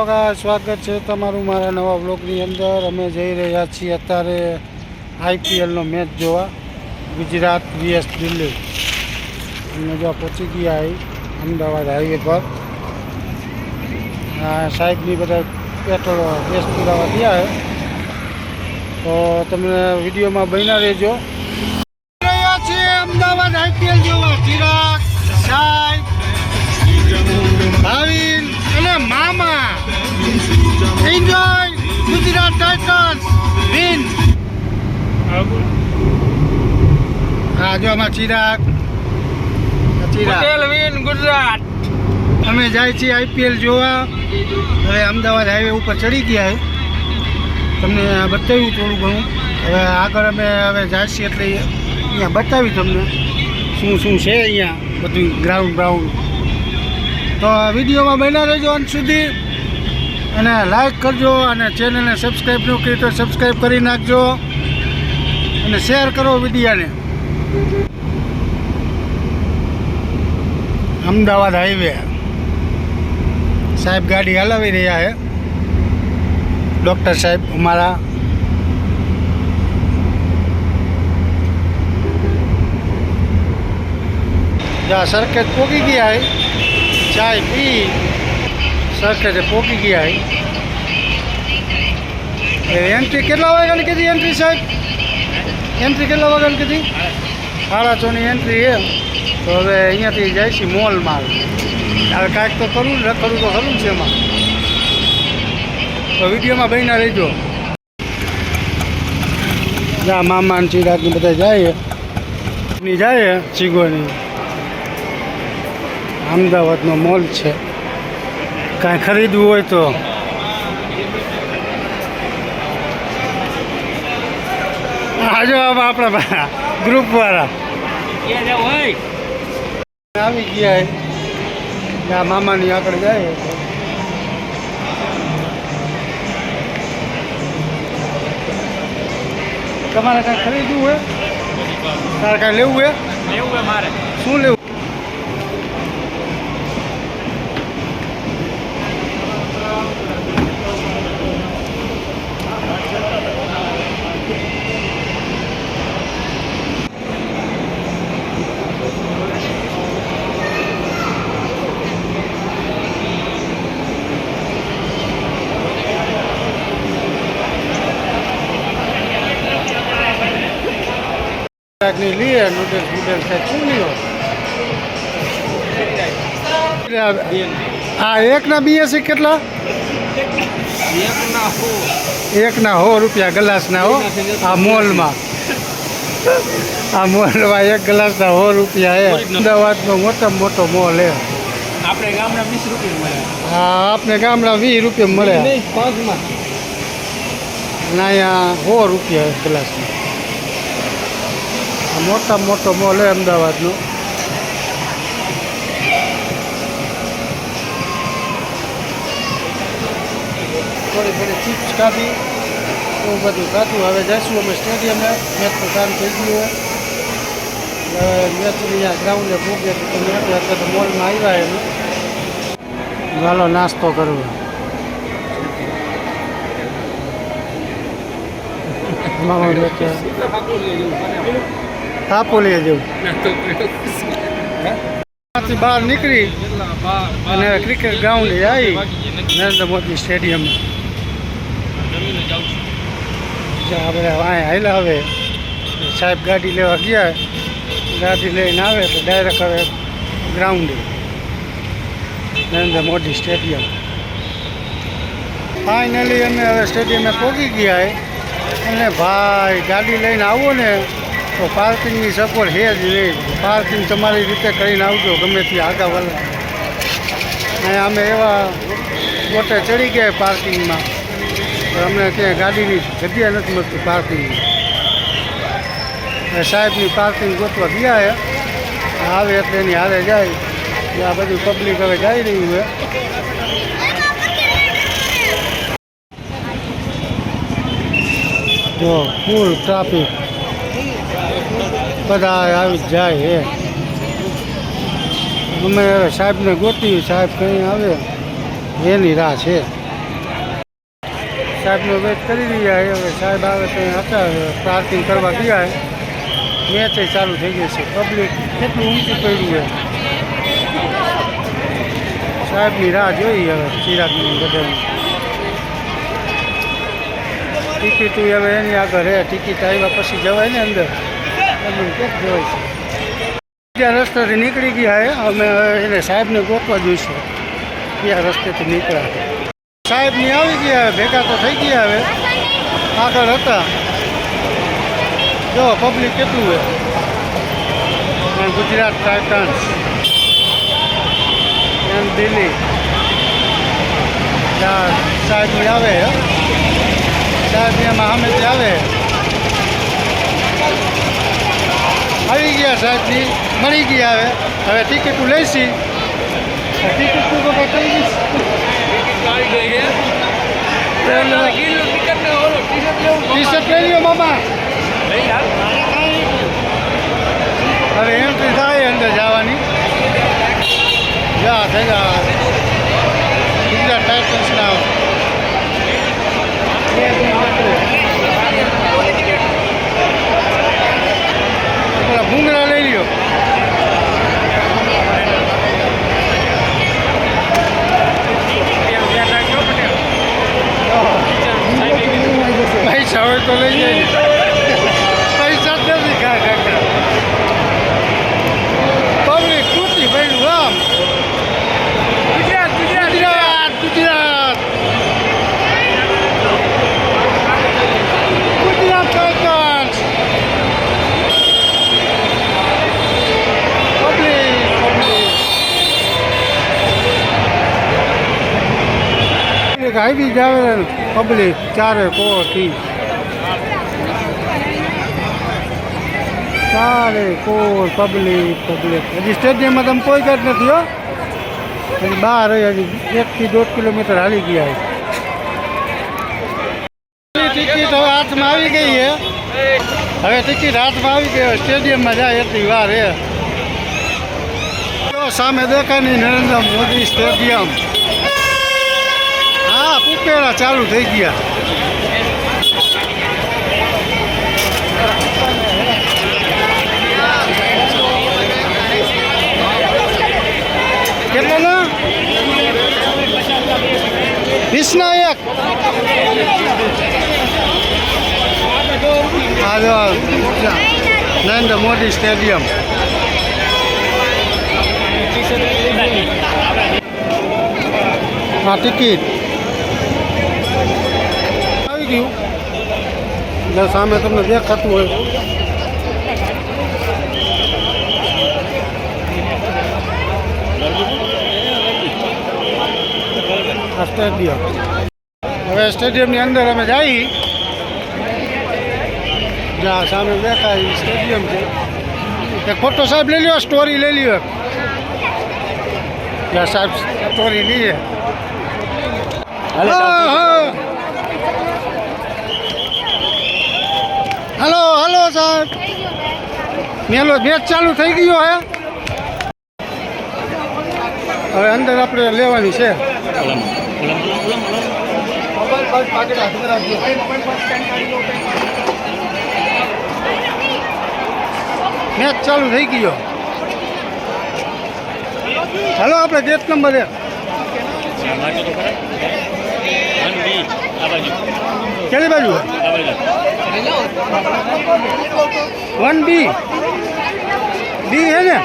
સ્વાગત છે તમારું મારા નવા બ્લોગની અંદર। અમે જઈ રહ્યા છીએ અત્યારે આઈપીએલનો મેચ જોવા, ગુજરાત vs દિલ્હી। અમે જો પહોંચી ગયા અમદાવાદ હાઈવે પર। સાહેબની બધા પેટ્રોલ ગેસ પુરાવા ગયા છે, તો તમને વિડીયોમાં બન્યા રહેજો। રહ્યા છીએ અમદાવાદ આઈપીએલ જોવા। ચિરાગ, સાહેબ, ભાવિન અને મામા। Enjoy Gujarat Titans win. હા જો આમાં ચિરાગ વિન ગુજરાત। અમે જાય છીએ આઈપીએલ જોવા। હવે અમદાવાદ હાઈવે ઉપર ચડી ગયા છે, તમને બતાવ્યું થોડું ઘણું। હવે આગળ અમે જાય છીએ એટલે અહીંયા બતાવી તમને શું શું છે અહીંયા બધું ગ્રાઉન્ડ બ્રાઉન્ડ। તો વિડીયોમાં બન્યા રહેજો અંત સુધી અને લાઈક કરજો, અને ચેનલને સબસ્ક્રાઈબ ન કરી તો સબસ્ક્રાઈબ કરી નાખજો અને શેર કરો વિડીયોને। અમદાવાદ હાઈવે સાહેબ ગાડી હલાવી રહ્યા છે, ડૉક્ટર સાહેબ અમારા। જ્યાં સરખેજ પહોંચી ગયા છે, ચાય પી સરખેજે પહોંચી ગયા છે। એન્ટ્રી કેટલા વાગ્યાની કીધી એન્ટ્રી સાહેબ? એન્ટ્રી કેટલા વાગ્યાની કીધી? 6:30ની એન્ટ્રી છે। તો હવે અહીંયાથી જાય છે મોલમાં। હવે કાંઈક તો કરવું ને, રખડવું તો ખરું છે એમાં। તો વિડીયોમાં બન્યા રહેજો। જ્યાં મામા ચિરાગની બધા જાય ચીગોની। અમદાવાદનો મોલ છે, કાંઈ ખરીદવું હોય તો આજો આપણા ગ્રુપવાળા આવી ગયા। ત્યાં મામાની આગળ જાય। તમારે કાંઈ ખરીદવું હોય? તારે કાંઈ લેવું હોય? મારે શું લેવું? ની લીએ નૂડલ્સ બુડલ્સ કાંઈ શું લ્યો? હા, એકના બીએસી કેટલા? એકના 100 રૂપિયા ગ્લાસના હો। આ મોલમાં એક ગ્લાસના 100 રૂપિયા છે। અમદાવાદનો મોટામાં મોટો મોલ છે। આપણે ગામના 20 રૂપિયા મળે। હા, આપણે ગામના 20 રૂપિયા મળે, ના અહીંયા 100 રૂપિયા ગ્લાસના। મોટામાં મોટો મોલ છે અમદાવાદનો। થોડી ચિપ્સ ખાધી, એવું બધું ખાધું। હવે જઈશું અમે સ્ટેડિયમે। મેચનું કામ થઈ ગયું છે, મેચની અહીંયા ગ્રાઉન્ડે ભૂગે તો અત્યારે તો મોલમાં આવ્યા એમ ચાલો નાસ્તો કરવો। કાપોલીએ જવું, બહાર નીકળી અને ક્રિકેટ ગ્રાઉન્ડે આવી નરેન્દ્ર મોદી સ્ટેડિયમ। આપણે હાલ્યા હવે સાહેબ ગાડી લેવા ગયા, ગાડી લઈને આવે તો ડાયરેક્ટ હવે ગ્રાઉન્ડે નરેન્દ્ર મોદી સ્ટેડિયમ। ફાઇનલી અમે હવે સ્ટેડિયમે પહોંચી ગયા અને ભાઈ ગાડી લઈને આવો ને તો પાર્કિંગની સગવડ છે જ નહીં। પાર્કિંગ તમારી રીતે કરીને આવજો ગમે ત્યાં આગા વાળા। અને અમે એવા ગોટે ચડી ગયા પાર્કિંગમાં, તો અમને ત્યાં ગાડીની જગ્યા નથી મળતી પાર્કિંગની। સાહેબની પાર્કિંગ ગોતવા ગયા છે, આવે એટલે એની હારે જાય। આ બધું પબ્લિક હવે જઈ રહ્યું છે। જો ફૂલ ટ્રાફિક, બધા આવી જાય છે। અમે સાહેબને ગોતી, સાહેબ કંઈ આવે એની રાહ છે। સાહેબનો વેટ કરી રહ્યા છે. હવે સાહેબ આવે તો હતા પાર્કિંગ કરવા ગયા છે. મેચ ચાલુ થઈ ગઈ છે. પબ્લિક કેટલું ઊંચું પડ્યું છે. સાહેબની રાહ જોઈ હવે ચિરાગની બધાની. ટિકિટ હવે એની આગળ હે. ટિકિટ આવ્યા પછી જવાય ને અંદર. તમને ક્યાંક જવાય છે. ત્યાં રસ્તેથી નીકળી ગયા છે. અમે એને સાહેબને ગોતવા જોઈશું ક્યાં રસ્તેથી નીકળ્યા. સાહેબની આવી ગયા હવે. ભેગા તો થઈ ગયા હવે. આગળ હતા જો પબ્લિક કેટલું હોય. ગુજરાત ટાઇટન્સ એમ દિલ્હી ત્યાં સાહેબની આવે સાહેબની એમાં સામેથી આવે. આવી ગયા સાહેબની મળી ગયા હવે ટિકિટો લઈશી. ટિકિટ તો કઈ થઈ ગઈ ટી શર્ટ લઈ લ્યો મામા. હવે એન્ટ્રી થાય અંદર જવાની. જા થઈ જા ગુજરાત ટાઇટન્સના પેલા ભૂંગળા લઈ લ્યો. પૈસા હોય તો લઈ જાય. પૈસા જ નથી કાંઈ. પબ્લિક કૂતી પડ્યું આમ. ગુજરાત ગુજરાત ગુજરાત ગુજરાત ટાઇટન્સ. પબ્લિક આવી જ આવે પબ્લિક ચારે કોરથી. ચારે કોર પબ્લિક. હજી સ્ટેડિયમમાં તમે કોઈ જ નથી હો. હજી બહાર હજી 1 થી 1.5 કિલોમીટર હાલી ગયા. ટિકિટ હવે હાથમાં આવી ગઈ છે. હવે ટિકિટ હાથમાં આવી ગઈ. સ્ટેડિયમમાં જાય એટલી વાર છે. સામે દેખાય નહીં નરેન્દ્ર મોદી સ્ટેડિયમ. હા પુકેરા ચાલુ થઈ ગયા. કેટલા 20 આ જો નરેન્દ્ર મોદી સ્ટેડિયમ. હા ટિકિટ આવી ગયું. જો સામે તમને દેખાતું હોય. આ સ્ટેડિયમ. હવે સ્ટેડિયમની અંદર અમે જઈ. જ્યાં સામે દેખાય સ્ટેડિયમ છે. એક ફોટો સાહેબ લઈ લ્યો. સ્ટોરી લઈ લ્યો. જ્યાં સાહેબ સ્ટોરી લઈએ. હલો હલો સાહેબ. મેચ ચાલુ થઈ ગયો હે. હવે અંદર આપણે લેવાની છે. મેચ ચાલુ થઈ ગયો. હાલો આપણે ગેટ નંબર 1. કેલી બાજુ 1B હે ને.